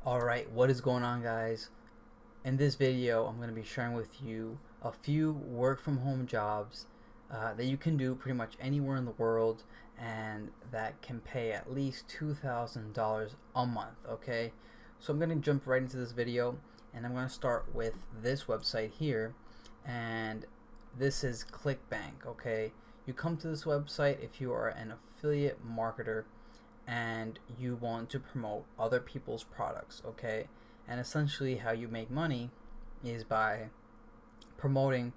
Alright, what is going on, guys? In this video, I'm going to be sharing with you a few work from home jobs that you can do pretty much anywhere in the world and that can pay at least $2,000 a month, okay? So I'm going to jump right into this video, and I'm going to start with this website here, and this is ClickBank, okay? You come to this website if you are an affiliate marketer and you want to promote other people's products, okay? And essentially how you make money is by promoting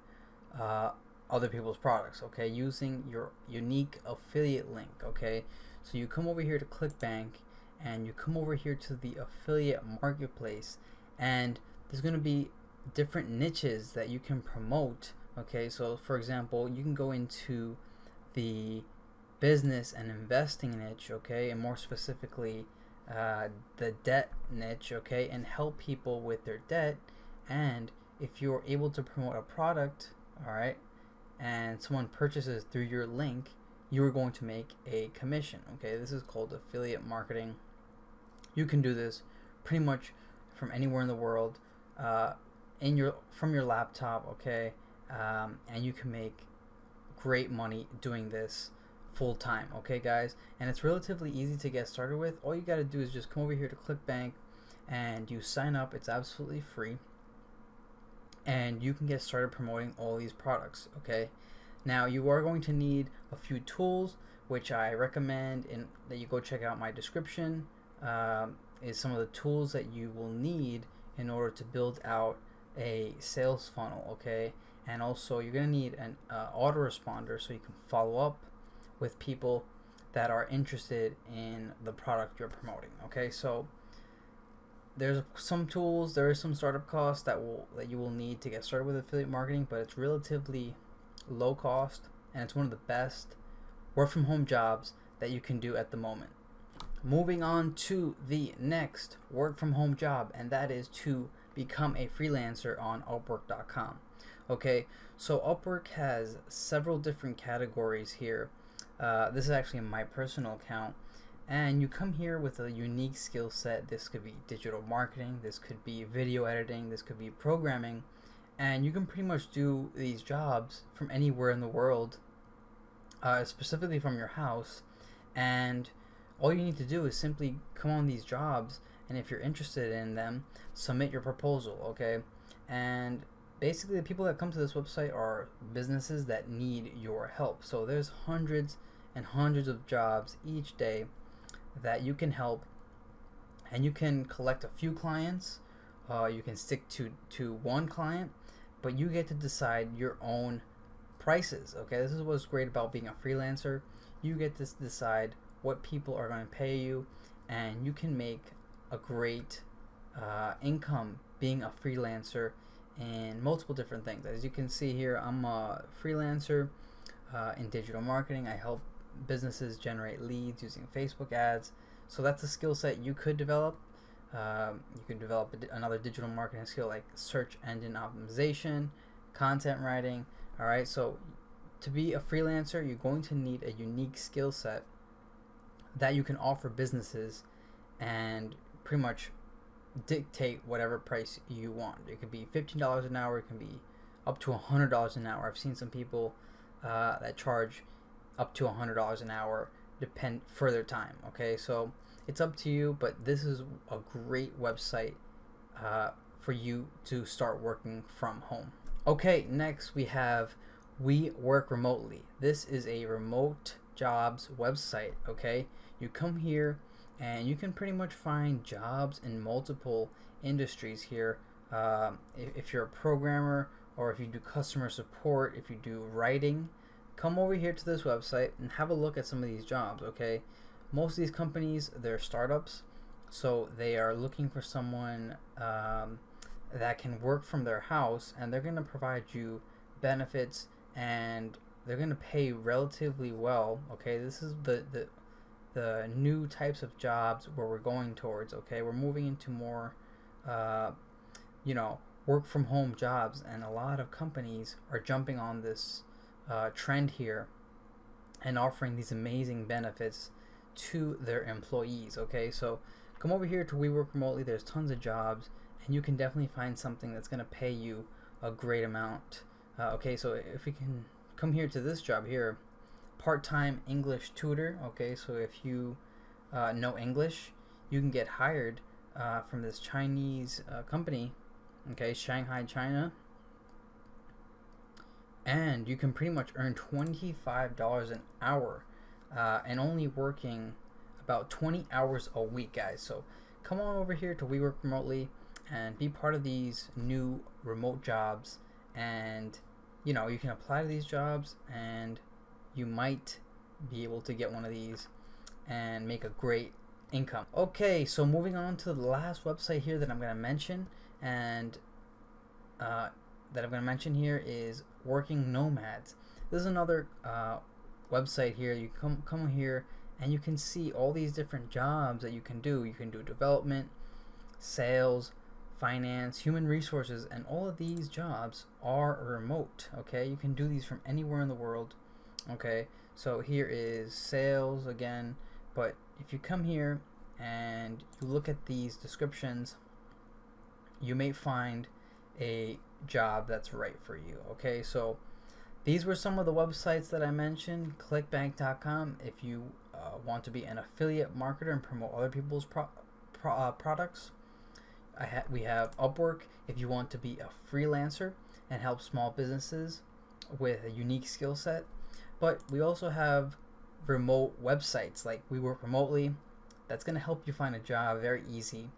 other people's products, okay? Using your unique affiliate link, okay? So you come over here to ClickBank and you come over here to the affiliate marketplace, and there's going to be different niches that you can promote, okay? So for example, you can go into the business and investing niche, okay, and more specifically the debt niche, okay, and help people with their debt. And if you're able to promote a product, all right, and someone purchases through your link, you are going to make a commission, okay? This is called affiliate marketing. You can do this pretty much from anywhere in the world, from your laptop, okay, and you can make great money doing this full time, okay, guys? And it's relatively easy to get started with. All you got to do is just come over here to ClickBank and you sign up. It's absolutely free, and you can get started promoting all these products, okay? Now you are going to need a few tools, which I recommend that you go check out my description. Is some of the tools that you will need in order to build out a sales funnel, okay? And also you're going to need an autoresponder so you can follow up with people that are interested in the product you're promoting, okay? So there's some tools, there is some startup costs that you will need to get started with affiliate marketing, but it's relatively low cost, and it's one of the best work from home jobs that you can do at the moment. Moving on to the next work from home job, and that is to become a freelancer on Upwork.com. Okay, so Upwork has several different categories here. This is actually my personal account, and you come here with a unique skill set. This could be digital marketing, this could be video editing, this could be programming, and you can pretty much do these jobs from anywhere in the world, specifically from your house. And all you need to do is simply come on these jobs, and if you're interested in them, submit your proposal, okay? And basically the people that come to this website are businesses that need your help. So there's hundreds and hundreds of jobs each day that you can help, and you can collect a few clients. You can stick to one client, but you get to decide your own prices, okay? This is what's great about being a freelancer. You get to decide what people are going to pay you, and you can make a great income being a freelancer in multiple different things. As you can see here, I'm a freelancer in digital marketing. I help businesses generate leads using Facebook ads. So that's a skill set you could develop. You could develop another digital marketing skill like search engine optimization, content writing. All right, so to be a freelancer, you're going to need a unique skill set that you can offer businesses and pretty much dictate whatever price you want. It could be $15 an hour, it can be up to $100 an hour. I've seen some people that charge up to $100 an hour depend for their time, okay? So it's up to you, but this is a great website for you to start working from home. Okay, next we have We Work Remotely. This is a remote jobs website, okay? You come here and you can pretty much find jobs in multiple industries here. If you're a programmer, or if you do customer support, if you do writing, come over here to this website and have a look at some of these jobs, okay? Most of these companies, they're startups, so they are looking for someone that can work from their house, and they're going to provide you benefits, and they're going to pay relatively well, okay? This is the new types of jobs where we're going towards, okay? We're moving into more work from home jobs, and a lot of companies are jumping on this trend here and offering these amazing benefits to their employees, okay? So come over here to We Work Remotely. There's tons of jobs, and you can definitely find something that's going to pay you a great amount. Okay, so if we can come here to this job here, part-time English tutor. Okay, so if you know English, you can get hired from this Chinese company, okay, Shanghai, China, and you can pretty much earn $25 an hour and only working about 20 hours a week, guys. So come on over here to We Work Remotely and be part of these new remote jobs, and you know, you can apply to these jobs and you might be able to get one of these and make a great income. Okay, so moving on to the last website here that I'm going to mention, and here is Working Nomads. This is another website here. You come here and you can see all these different jobs that you can do. You can do development, sales, finance, human resources, and all of these jobs are remote. Okay, you can do these from anywhere in the world. Okay, so here is sales again, but if you come here and you look at these descriptions, you may find a job that's right for you. Okay, so these were some of the websites that I mentioned. Clickbank.com if you want to be an affiliate marketer and promote other people's products. We have Upwork if you want to be a freelancer and help small businesses with a unique skill set. But we also have remote websites like We Work Remotely. That's going to help you find a job very easy.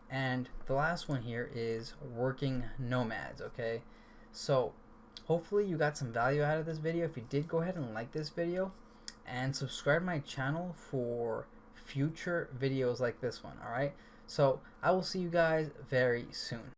And the last one here is Working Nomads. Okay, so hopefully you got some value out of this video. If you did, go ahead and like this video and subscribe to my channel for future videos like this one. All right, so I will see you guys very soon.